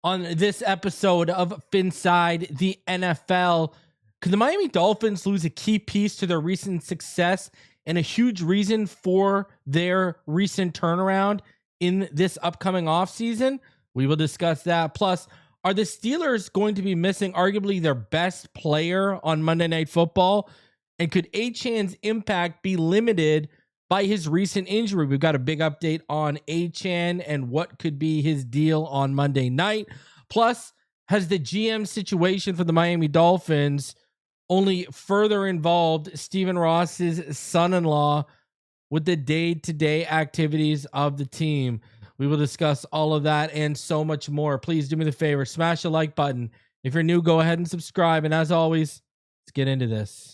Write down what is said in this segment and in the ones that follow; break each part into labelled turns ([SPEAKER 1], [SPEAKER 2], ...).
[SPEAKER 1] On this episode of Phinside The NFL, could the Miami Dolphins lose a key piece to their recent success and a huge reason for their recent turnaround in this upcoming offseason? We will discuss that. Plus, are the Steelers going to be missing arguably their best player on Monday Night Football? And could Achane's impact be limited by his recent injury? We've got a big update on Achane and what could be his deal on Monday night. Plus, has the GM situation for the Miami Dolphins only further involved Stephen Ross's son-in-law with the day-to-day activities of the team? We will discuss all of that and so much more. Please do me the favor, smash the like button. If you're new, go ahead and subscribe. And as always, let's get into this.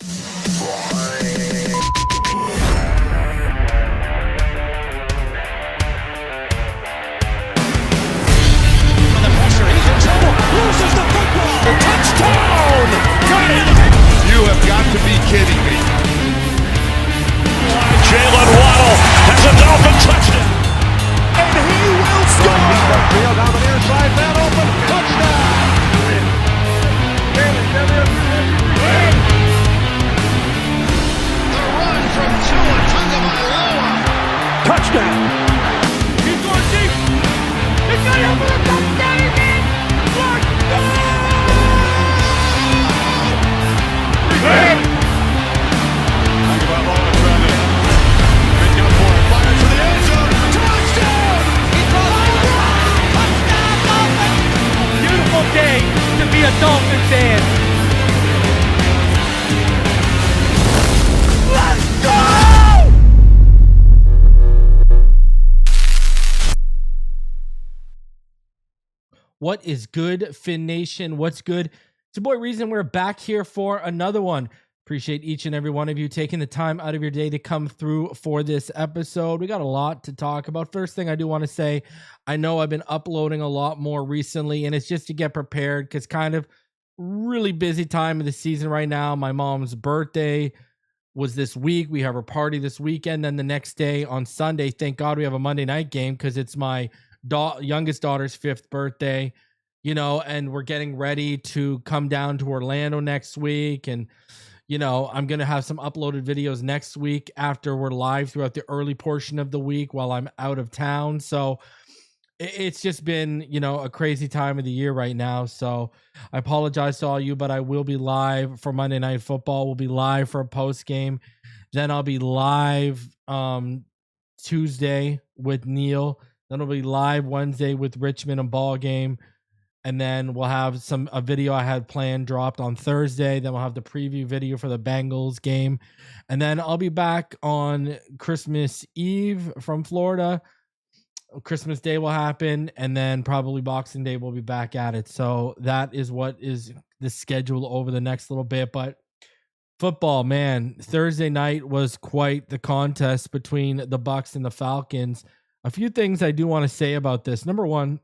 [SPEAKER 2] Loses the football. Touchdown! Got it! You have got to be kidding me. Jalen Waddle has a Dolphin touchdown. And he will score! Field down the near side, man open. Touchdown! The run from Tua Tagovailoa. Touchdown! He's going deep. He's got it for a touchdown again.
[SPEAKER 1] Beautiful day to be a Dolphin fan. Let's go! What is good, Fin Nation? What's good? It's your boy Reason. We're back here for another one. Appreciate each and every one of you taking the time out of your day to come through for this episode. We got a lot to talk about. First thing I do want to say, I know I've been uploading a lot more recently, and it's just to get prepared because kind of really busy time of the season right now. My mom's birthday was this week. We have a party this weekend. Then the next day on Sunday, thank God we have a Monday night game because it's my youngest daughter's 5th birthday, and we're getting ready to come down to Orlando next week. And, I'm going to have some uploaded videos next week after we're live throughout the early portion of the week while I'm out of town. So it's just been, a crazy time of the year right now. So I apologize to all you, but I will be live for Monday Night Football. We'll be live for a post game. Then I'll be live Tuesday with Neil. Then we'll be live Wednesday with Richmond and ball game. And then we'll have a video I had planned dropped on Thursday. Then we'll have the preview video for the Bengals game. And then I'll be back on Christmas Eve from Florida. Christmas Day will happen. And then probably Boxing Day we'll be back at it. So that is what is the schedule over the next little bit. But football, man, Thursday night was quite the contest between the Bucs and the Falcons. A few things I do want to say about this. Number one,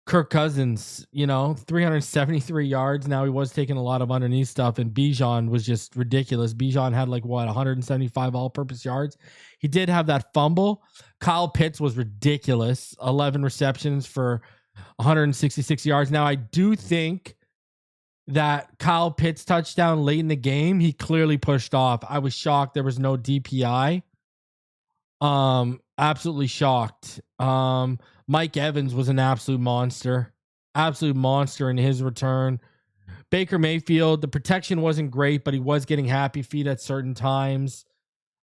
[SPEAKER 1] Kirk Cousins, 373 yards. Now he was taking a lot of underneath stuff, and Bijan was just ridiculous. Bijan had 175 all-purpose yards. He did have that fumble. Kyle Pitts was ridiculous. 11 receptions for 166 yards. Now I do think that Kyle Pitts touchdown late in the game, he clearly pushed off. I was shocked there was no DPI. Absolutely shocked. Mike Evans was an absolute monster in his return. Baker Mayfield, the protection wasn't great, but he was getting happy feet at certain times.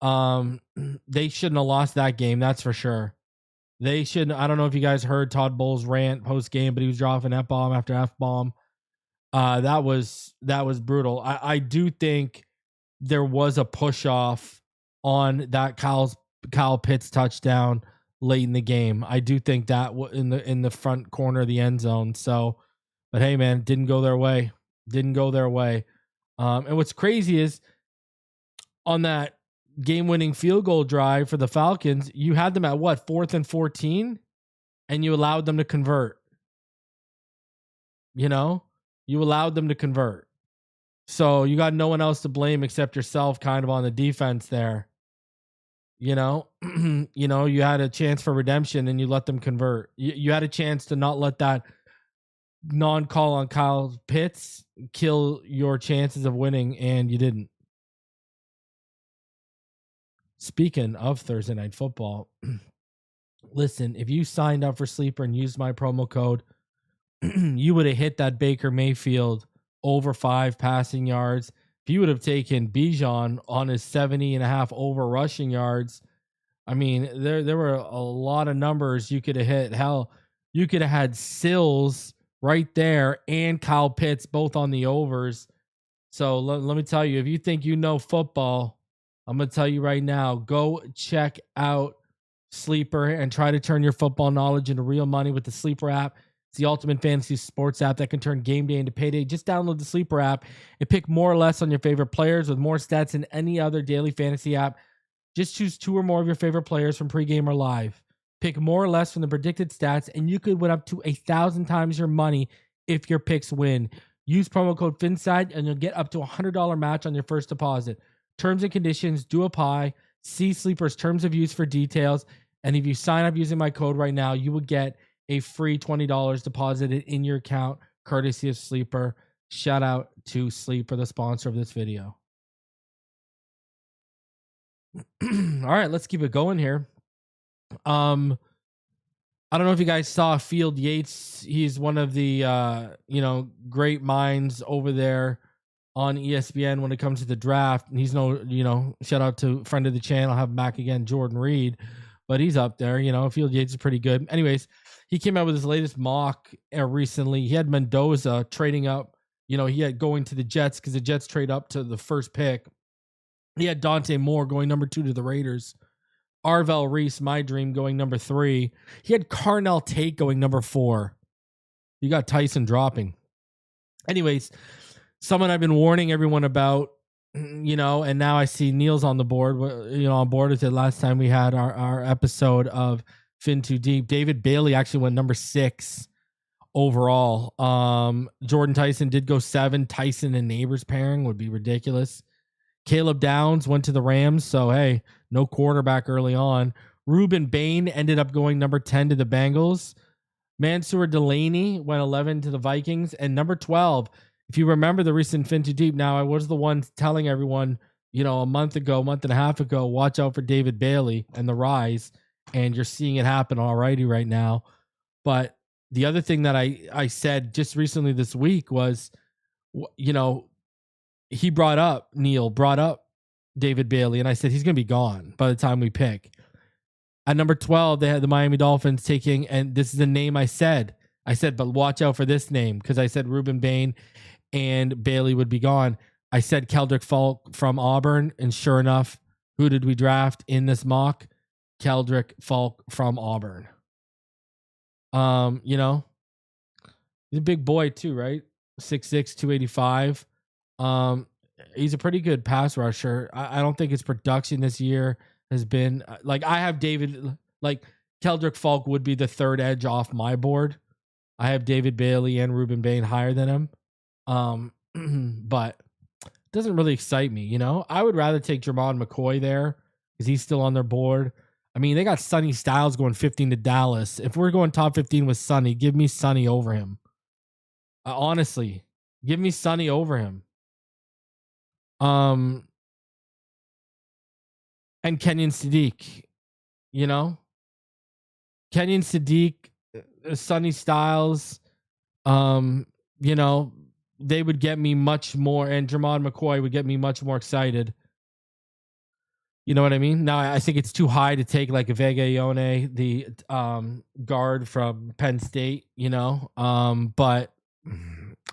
[SPEAKER 1] They shouldn't have lost that game. That's for sure. They shouldn't. I don't know if you guys heard Todd Bowles' rant post game, but he was dropping F-bomb after F-bomb. That was brutal. I do think there was a push off on that Kyle Pitts touchdown late in the game. I do think that in the front corner of the end zone. So, but hey, man, didn't go their way. And what's crazy is on that game-winning field goal drive for the Falcons, you had them at 4th and 14, and you allowed them to convert. You allowed them to convert. So you got no one else to blame except yourself kind of on the defense there. You know, you had a chance for redemption and you let them convert. You had a chance to not let that non-call on Kyle Pitts kill your chances of winning, and you didn't. Speaking of Thursday Night Football, listen, if you signed up for Sleeper and used my promo code, you would have hit that Baker Mayfield over 5 passing yards. If you would have taken Bijan on his 70.5 over rushing yards, I mean, there were a lot of numbers you could have hit. Hell, you could have had Sills right there and Kyle Pitts both on the overs. So let me tell you, if you think you know football, I'm going to tell you right now, go check out Sleeper and try to turn your football knowledge into real money with the Sleeper app. It's the ultimate fantasy sports app that can turn game day into payday. Just download the Sleeper app and pick more or less on your favorite players with more stats than any other daily fantasy app. Just choose 2 or more of your favorite players from pregame or live. Pick more or less from the predicted stats, and you could win up to 1,000 times your money if your picks win. Use promo code Phinside, and you'll get up to a $100 match on your first deposit. Terms and conditions do apply. See Sleeper's terms of use for details. And if you sign up using my code right now, you will get a free $20 deposited in your account, courtesy of Sleeper. Shout out to Sleeper, the sponsor of this video. All right, let's keep it going here. I don't know if you guys saw Field Yates. He's one of the great minds over there on ESPN when it comes to the draft. And he's shout out to friend of the channel, have him back again, Jordan Reed. But he's up there, Field Yates is pretty good. Anyways, he came out with his latest mock recently. He had Mendoza trading up, he had going to the Jets because the Jets trade up to the first pick. He had Dante Moore going number 2 to the Raiders. Arvell Reese, my dream, going number 3. He had Carnell Tate going number 4. You got Tyson dropping. Anyways, someone I've been warning everyone about, and now I see Neil's on the board, on board with it. Last time we had our episode of Fin Too Deep, David Bailey actually went number 6 overall. Jordan Tyson did go 7. Tyson and Neighbors pairing would be ridiculous. Caleb Downs went to the Rams, so hey, no quarterback early on. Ruben Bain ended up going number 10 to the Bengals. Mansour Delaney went 11 to the Vikings, and number 12. If you remember the recent Fin Too Deep, now I was the one telling everyone, a month and a half ago, watch out for David Bailey and the rise, and you're seeing it happen already right now. But the other thing that I said just recently this week was, Neil brought up David Bailey, and I said he's going to be gone by the time we pick. At number 12, they had the Miami Dolphins taking, and this is the name I said, but watch out for this name, because I said Ruben Bain and Bailey would be gone. I said Kendrick Faulk from Auburn, and sure enough, who did we draft in this mock? Kendrick Faulk from Auburn. He's a big boy too, right? 6'6", 285. He's a pretty good pass rusher. I don't think his production this year has been I have David, Kendrick Faulk would be the third edge off my board. I have David Bailey and Ruben Bain higher than him. But it doesn't really excite me. I would rather take Jermon McCoy there because he's still on their board. I mean, they got Sonny Styles going 15 to Dallas. If we're going top 15 with Sonny, give me Sonny over him. Honestly, give me Sonny over him. And Kenyon Sadiq, Kenyon Sadiq, Sonny Styles, they would get me much more, and Jermon McCoy would get me much more excited. You know what I mean? Now, I think it's too high to take like Vega Ione, the guard from Penn State, but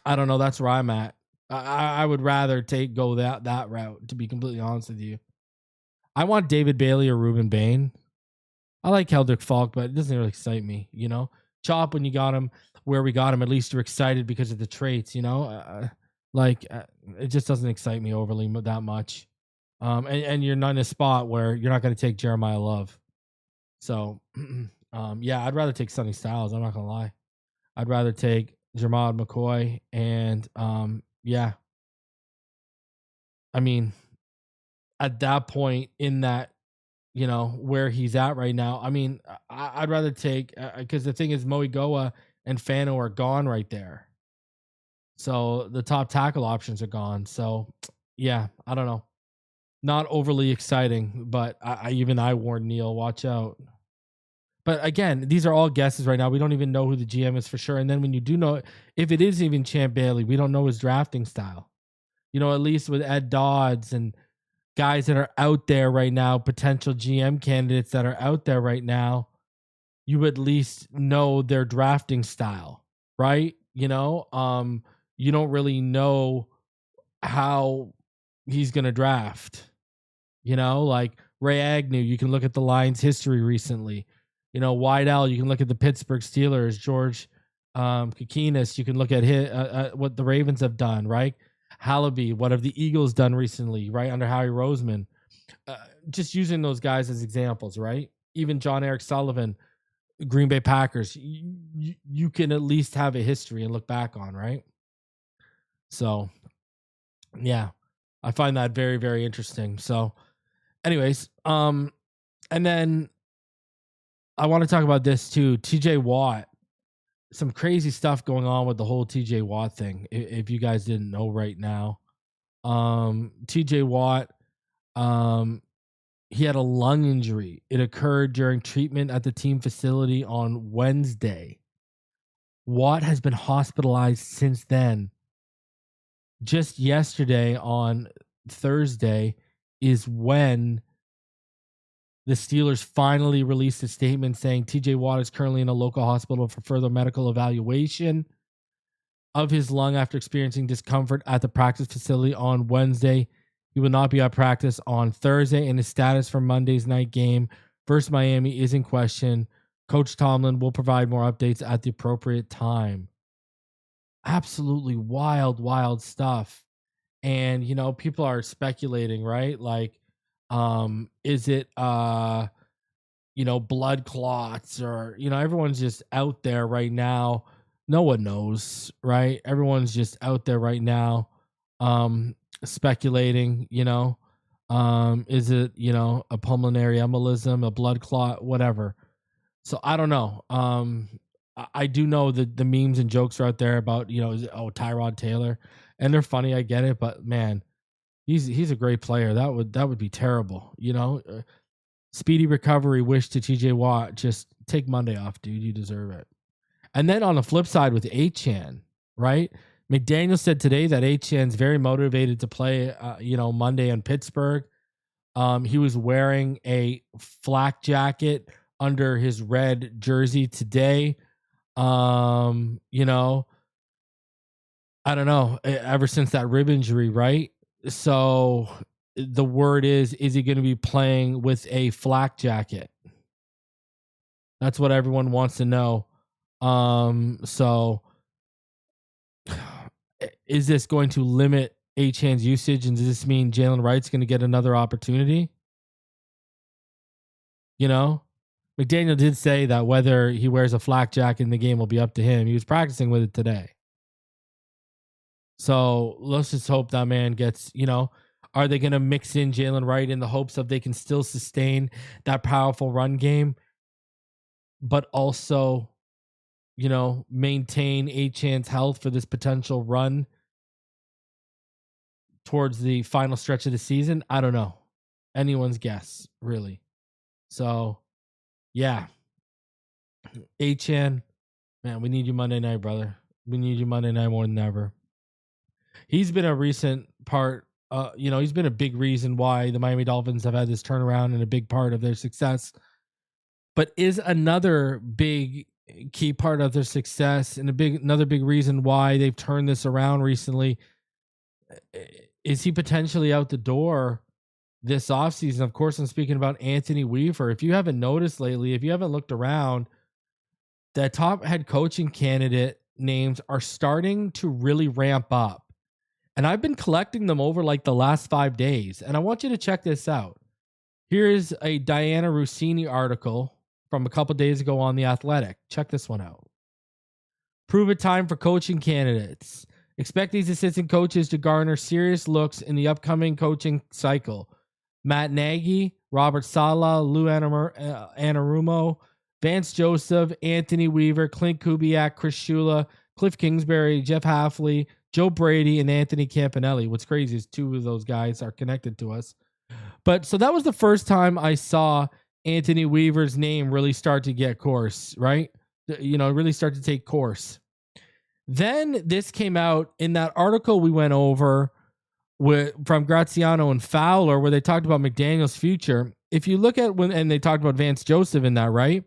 [SPEAKER 1] I don't know. That's where I'm at. I would rather go that route, to be completely honest with you. I want David Bailey or Ruben Bain. I like Kendrick Faulk, but it doesn't really excite me, Chop, when you got him where we got him, at least you're excited because of the traits, it just doesn't excite me overly that much. And you're not in a spot where you're not going to take Jeremiah Love. So, I'd rather take Sonny Styles. I'm not going to lie. I'd rather take Jermon McCoy and, I mean, at that point in that where he's at right now. I mean, I'd rather take, because the thing is, Moigoa and Fano are gone right there. So the top tackle options are gone. So yeah, I don't know. Not overly exciting, but I warned Neil, watch out. But again, these are all guesses right now. We don't even know who the GM is for sure. And then when you do know, if it is even Champ Bailey, we don't know his drafting style. At least with Ed Dodds and guys that are out there right now, potential GM candidates that are out there right now, you at least know their drafting style, right? You don't really know how he's going to draft. Like Ray Agnew, you can look at the Lions' history recently. Weidl, you can look at the Pittsburgh Steelers. George Kokinis, you can look at what the Ravens have done, right? Hallaby, what have the Eagles done recently, right, under Howie Roseman? Just using those guys as examples, right? Even John Eric Sullivan, Green Bay Packers, you can at least have a history and look back on, right? So, yeah, I find that very, very interesting. So, anyways, and then I want to talk about this too. TJ Watt, some crazy stuff going on with the whole TJ Watt thing. If you guys didn't know right now, TJ Watt, he had a lung injury. It occurred during treatment at the team facility on Wednesday. Watt has been hospitalized since then. Just yesterday, on Thursday, is when the Steelers finally released a statement saying TJ Watt is currently in a local hospital for further medical evaluation of his lung after experiencing discomfort at the practice facility on Wednesday. He will not be at practice on Thursday, and his status for Monday's night game versus Miami is in question. Coach Tomlin will provide more updates at the appropriate time. Absolutely wild, wild stuff. And, people are speculating, right? Like, is it, blood clots or, everyone's just out there right now. No one knows, right? Everyone's just out there right now, speculating, is it, a pulmonary embolism, a blood clot, whatever. So I don't know. I do know that the memes and jokes are out there about, Tyrod Taylor, and they're funny. I get it, but man, he's a great player. That would be terrible. Speedy recovery. Wish to TJ Watt. Just take Monday off, dude. You deserve it. And then on the flip side with Achane, right? McDaniel said today that Achane's very motivated to play, Monday in Pittsburgh. He was wearing a flak jacket under his red jersey today. I don't know, ever since that rib injury, right? So the word is he going to be playing with a flak jacket? That's what everyone wants to know. So is this going to limit Achane's usage? And does this mean Jalen Wright's going to get another opportunity? McDaniel did say that whether he wears a flak jacket in the game will be up to him. He was practicing with it today. So let's just hope that man gets, are they going to mix in Jalen Wright in the hopes of they can still sustain that powerful run game, but also, maintain Achane's health for this potential run towards the final stretch of the season? I don't know. Anyone's guess, really. So, yeah. Achane, man, we need you Monday night, brother. We need you Monday night more than ever. He's been a recent part, he's been a big reason why the Miami Dolphins have had this turnaround and a big part of their success. But is another big key part of their success and another big reason why they've turned this around recently, is he potentially out the door this offseason? Of course, I'm speaking about Anthony Weaver. If you haven't noticed lately, if you haven't looked around, the top head coaching candidate names are starting to really ramp up. And I've been collecting them over like the last 5 days. And I want you to check this out. Here's a Diana Rossini article from a couple days ago on The Athletic. Check this one out. Prove it time for coaching candidates. Expect these assistant coaches to garner serious looks in the upcoming coaching cycle. Matt Nagy, Robert Saleh, Lou Anarumo, Vance Joseph, Anthony Weaver, Clint Kubiak, Chris Shula, Cliff Kingsbury, Jeff Halfley, Joe Brady, and Anthony Campanelli. What's crazy is 2 of those guys are connected to us. But so that was the first time I saw Anthony Weaver's name really start to get course, right? Really start to take course. Then this came out in that article we went over from Graziano and Fowler, where they talked about McDaniel's future. If you look at and they talked about Vance Joseph in that, right?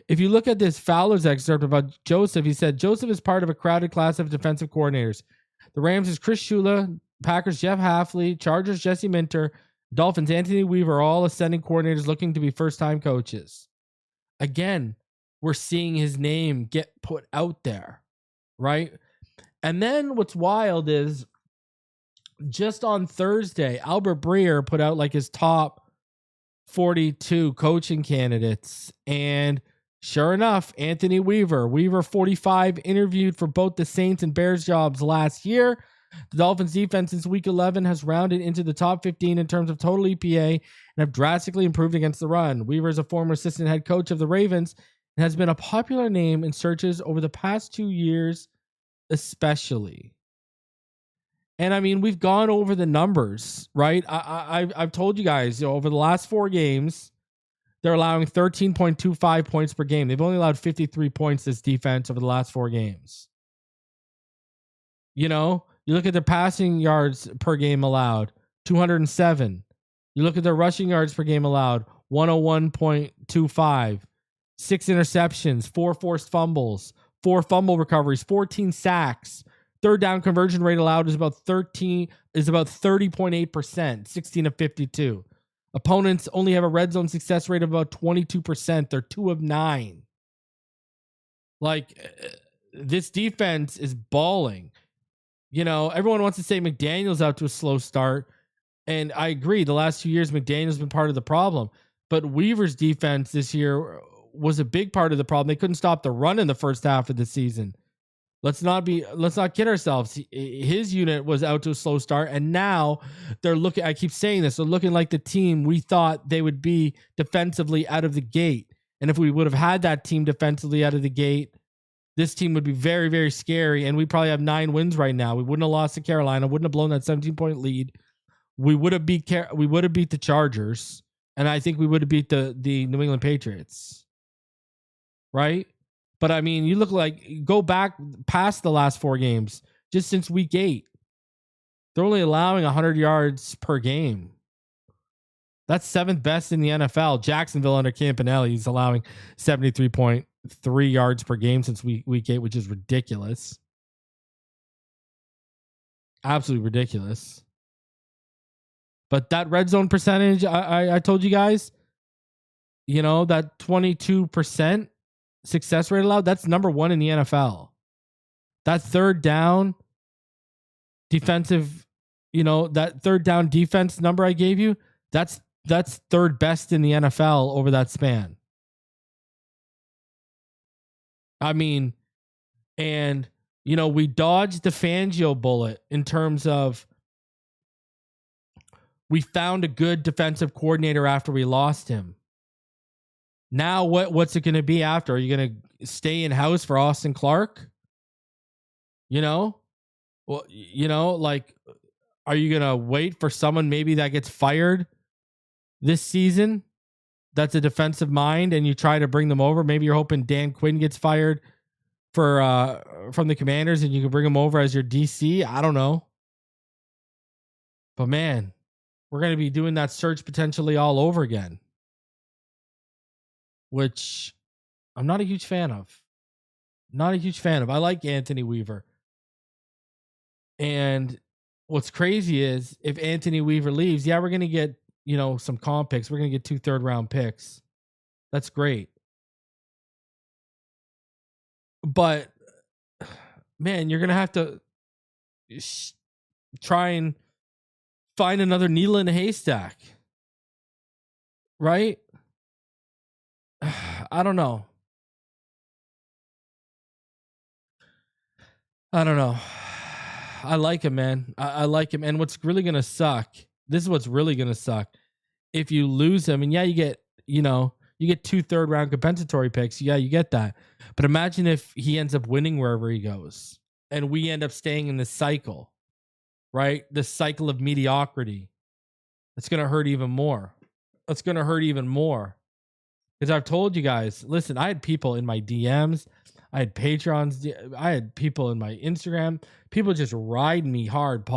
[SPEAKER 1] If you look at this Fowler's excerpt about Joseph, he said, Joseph is part of a crowded class of defensive coordinators. The Rams is Chris Shula, Packers Jeff Halfley, Chargers Jesse Minter, Dolphins Anthony Weaver, all ascending coordinators looking to be first-time coaches. Again, we're seeing his name get put out there, right? And then what's wild is just on Thursday, Albert Breer put out like his top 42 coaching candidates. And sure enough, Anthony Weaver 45, interviewed for both the Saints and Bears jobs last year. The Dolphins defense since week 11 has rounded into the top 15 in terms of total EPA and have drastically improved against the run. Weaver is a former assistant head coach of the Ravens and has been a popular name in searches over the past 2 years, especially. And I mean, we've gone over the numbers, right? I've told you guys, over the last 4 games, they're allowing 13.25 points per game. They've only allowed 53 points this defense over the last 4 games. You look at their passing yards per game allowed, 207. You look at their rushing yards per game allowed, 101.25. 6 interceptions, 4 forced fumbles, 4 fumble recoveries, 14 sacks. Third down conversion rate allowed is about 30.8%, 16 of 52. Opponents only have a red zone success rate of about 22%. They're 2 of 9. This defense is balling. Everyone wants to say McDaniel's out to a slow start. And I agree. The last 2 years, McDaniel's been part of the problem. But Weaver's defense this year was a big part of the problem. They couldn't stop the run in the first half of the season. Let's not kid ourselves. His unit was out to a slow start. And now they're looking, I keep saying this, they're looking like the team we thought they would be defensively out of the gate. And if we would have had that team defensively out of the gate, this team would be very, very scary, and we probably have 9 wins right now. We wouldn't have lost to Carolina, wouldn't have blown that 17-point lead. We would have beat the Chargers, and I think we would have beat the New England Patriots, right? But I mean, you go back past the last 4 games, just since week 8, they're only allowing 100 yards per game. That's 7th best in the NFL. Jacksonville under Campanelli is allowing 73.3 yards per game since week 8, which is ridiculous. Absolutely ridiculous. But that red zone percentage, I told you guys, that 22% success rate allowed, that's number 1 in the NFL. That third down defensive, that third down defense number I gave you, that's 3rd best in the NFL over that span. I mean, and, we dodged the Fangio bullet in terms of we found a good defensive coordinator after we lost him. Now, what's it going to be after? Are you going to stay in house for Austin Clark? Well, are you going to wait for someone maybe that gets fired this season that's a defensive mind and you try to bring them over? Maybe you're hoping Dan Quinn gets fired from the Commanders and you can bring him over as your DC. I don't know. But man, we're going to be doing that search potentially all over again, which I'm not a huge fan of. I like Anthony Weaver. And what's crazy is if Anthony Weaver leaves, we're going to get, some comp picks. We're going to get 2 third-round picks. That's great. But, man, you're going to have to try and find another needle in a haystack. Right? I don't know. I like him, man. I like him. And what's really going to suck, this is what's really going to suck, if you lose him, and yeah, you get 2 third-round compensatory picks. Yeah, you get that. But imagine if he ends up winning wherever he goes, and we end up staying in this cycle, right? The cycle of mediocrity. It's going to hurt even more. It's going to hurt even more. Because I've told you guys, listen, I had people in my DMs, I had Patrons, I had people in my Instagram, people just ride me hard,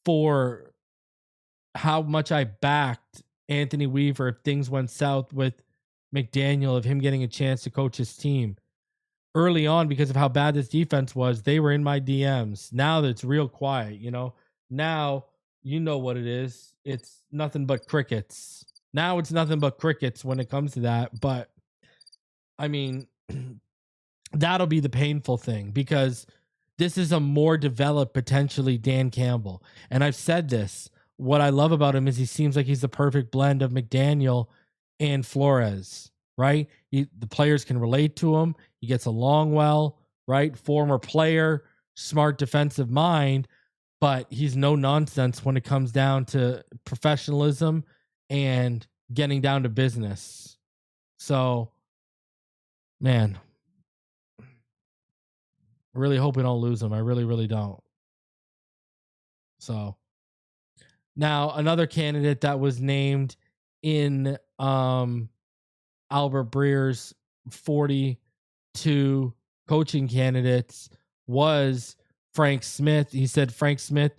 [SPEAKER 1] for how much I backed Anthony Weaver if things went south with McDaniel, of him getting a chance to coach his team. Early on, because of how bad this defense was, they were in my DMs. Now that it's real quiet, now you know what it is. It's nothing but crickets. Now it's nothing but crickets when it comes to that. But I mean, that'll be the painful thing, because this is a more developed, potentially, Dan Campbell. And I've said this. What I love about him is he seems like he's the perfect blend of McDaniel and Flores, right? The players can relate to him. He gets along well, right? Former player, smart defensive mind, but he's no nonsense when it comes down to professionalism and getting down to business. So, man, really hope we don't lose him. I really, really don't. So, now another candidate that was named in Albert Breer's 42 coaching candidates was Frank Smith. He said Frank Smith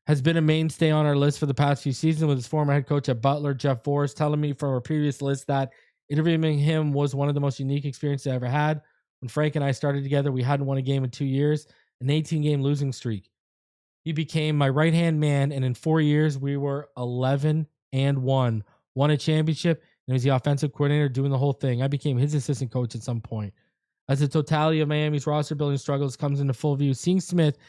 [SPEAKER 1] has been a mainstay on our list for the past few seasons, with his former head coach at Butler, Jeff Forrest, telling me from a previous list that interviewing him was one of the most unique experiences I ever had. When Frank and I started together, we hadn't won a game in 2 years, an 18-game losing streak. He became my right-hand man, and in 4 years, we were 11-1, won a championship, and he was the offensive coordinator doing the whole thing. I became his assistant coach at some point. As the totality of Miami's roster building struggles comes into full view, seeing Smith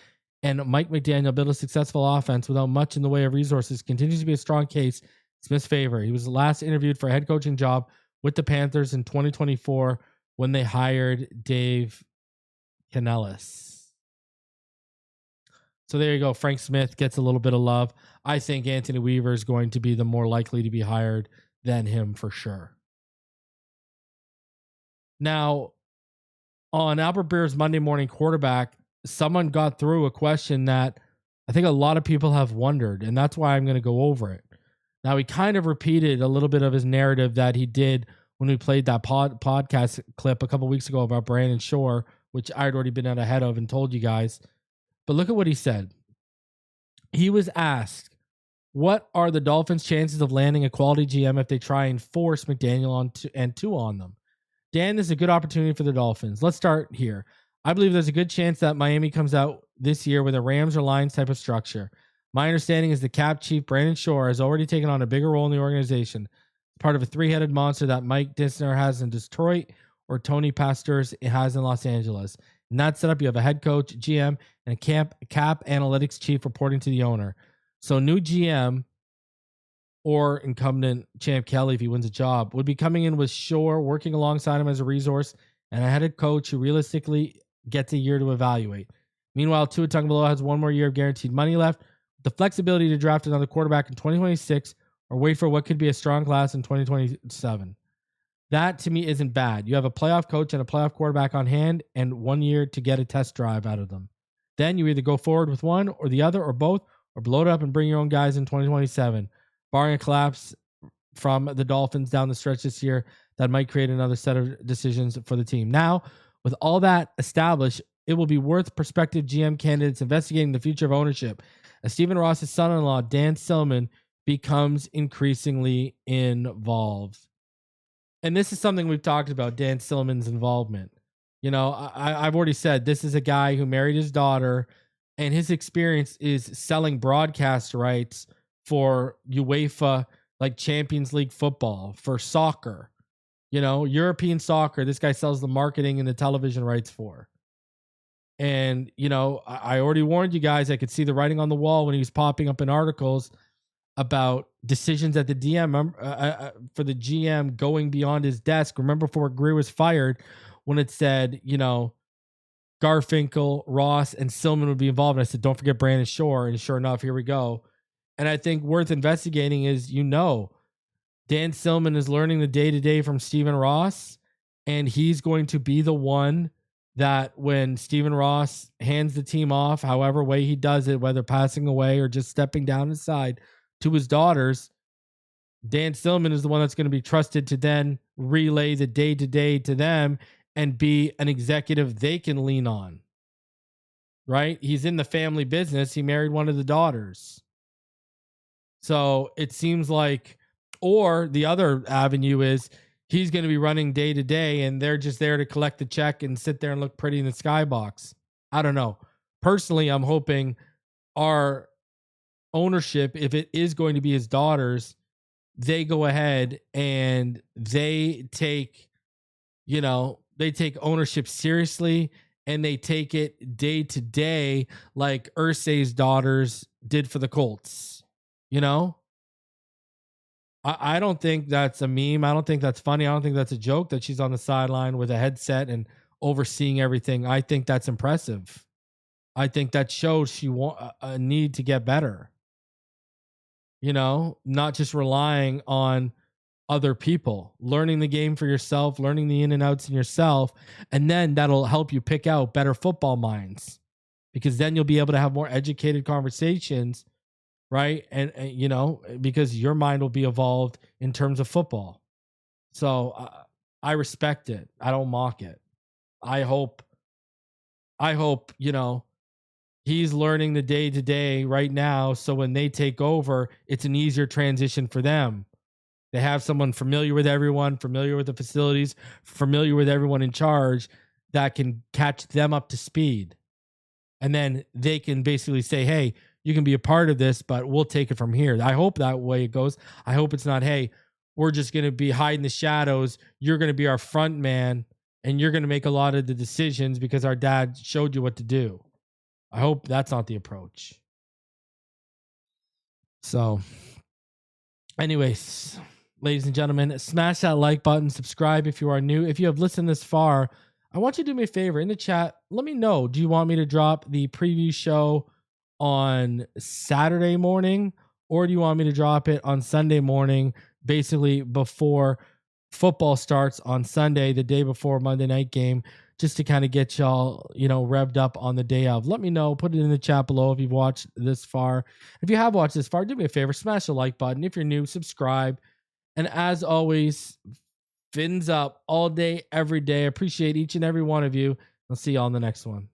[SPEAKER 1] and Mike McDaniel build a successful offense without much in the way of resources continues to be a strong case in Smith's favor. He was last interviewed for a head coaching job with the Panthers in 2024 when they hired Dave Canellis. So there you go. Frank Smith gets a little bit of love. I think Anthony Weaver is going to be the more likely to be hired than him for sure. Now, on Albert Breer's Monday Morning Quarterback, someone got through a question that I think a lot of people have wondered, and that's why I'm going to go over it. Now, he kind of repeated a little bit of his narrative that he did when we played that podcast clip a couple weeks ago about Brandon Shore, which I'd already been out ahead of and told you guys. But look at what he said. He was asked, what are the Dolphins' chances of landing a quality GM if they try and force McDaniel on them? Dan, this is a good opportunity for the Dolphins. Let's start here. I believe there's a good chance that Miami comes out this year with a Rams or Lions type of structure. My understanding is the cap chief, Brandon Shore, has already taken on a bigger role in the organization, part of a three-headed monster that Mike Dissner has in Detroit or Tony Pastors has in Los Angeles. In that setup, you have a head coach, GM, and a cap analytics chief reporting to the owner. So new GM or incumbent Champ Kelly, if he wins a job, would be coming in with Shore, working alongside him as a resource, and a head coach who realistically gets a year to evaluate. Meanwhile, Tua Tagovailoa has 1 more year of guaranteed money left, with the flexibility to draft another quarterback in 2026 or wait for what could be a strong class in 2027. That, to me, isn't bad. You have a playoff coach and a playoff quarterback on hand and 1 year to get a test drive out of them. Then you either go forward with one or the other or both, or blow it up and bring your own guys in 2027. Barring a collapse from the Dolphins down the stretch this year, that might create another set of decisions for the team. Now, with all that established, it will be worth prospective GM candidates investigating the future of ownership as Stephen Ross's son-in-law, Dan Silman, becomes increasingly involved. And this is something we've talked about, Dan Silman's involvement. You know, I've already said this is a guy who married his daughter, and his experience is selling broadcast rights for UEFA, like Champions League football, for soccer. You know, European soccer, this guy sells the marketing and the television rights for. And, you know, I already warned you guys, I could see the writing on the wall when he was popping up in articles about decisions at the DM for the GM going beyond his desk. Remember before Greer was fired, when it said, you know, Garfinkel, Ross, and Silman would be involved. And I said, don't forget Brandon Shore. And sure enough, here we go. And I think worth investigating is, you know, Dan Stillman is learning the day-to-day from Stephen Ross, and he's going to be the one that when Stephen Ross hands the team off, however way he does it, whether passing away or just stepping down his side to his daughters, Dan Stillman is the one that's going to be trusted to then relay the day-to-day to them and be an executive they can lean on, right? He's in the family business. He married one of the daughters. So it seems like, or the other avenue is he's going to be running day to day and they're just there to collect the check and sit there and look pretty in the skybox. I don't know. Personally, I'm hoping our ownership, if it is going to be his daughters, they go ahead and they take ownership seriously and they take it day to day like Irsay's daughters did for the Colts. I don't think that's a meme. I don't think that's funny. I don't think that's a joke that she's on the sideline with a headset and overseeing everything. I think that's impressive. I think that shows she wants a need to get better. Not just relying on other people, learning the game for yourself, learning the in and outs in yourself, and then that'll help you pick out better football minds, because then you'll be able to have more educated conversations, right? And because your mind will be evolved in terms of football. So I respect it. I don't mock it. I hope he's learning the day to day right now. So when they take over, it's an easier transition for them. They have someone familiar with everyone, familiar with the facilities, familiar with everyone in charge that can catch them up to speed. And then they can basically say, hey, you can be a part of this, but we'll take it from here. I hope that way it goes. I hope it's not, hey, we're just going to be hiding the shadows. You're going to be our front man and you're going to make a lot of the decisions because our dad showed you what to do. I hope that's not the approach. So anyways, ladies and gentlemen, smash that like button, subscribe if you are new. If you have listened this far, I want you to do me a favor in the chat. Let me know. Do you want me to drop the preview show on Saturday morning, or do you want me to drop it on Sunday morning, basically before football starts on Sunday, the day before Monday night game, just to kind of get y'all, revved up on the day of? Let me know. Put it in the chat below if you've watched this far. If you have watched this far, do me a favor, smash the like button. If you're new, subscribe. And as always, fins up all day, every day. Appreciate each and every one of you. I'll see you on the next one.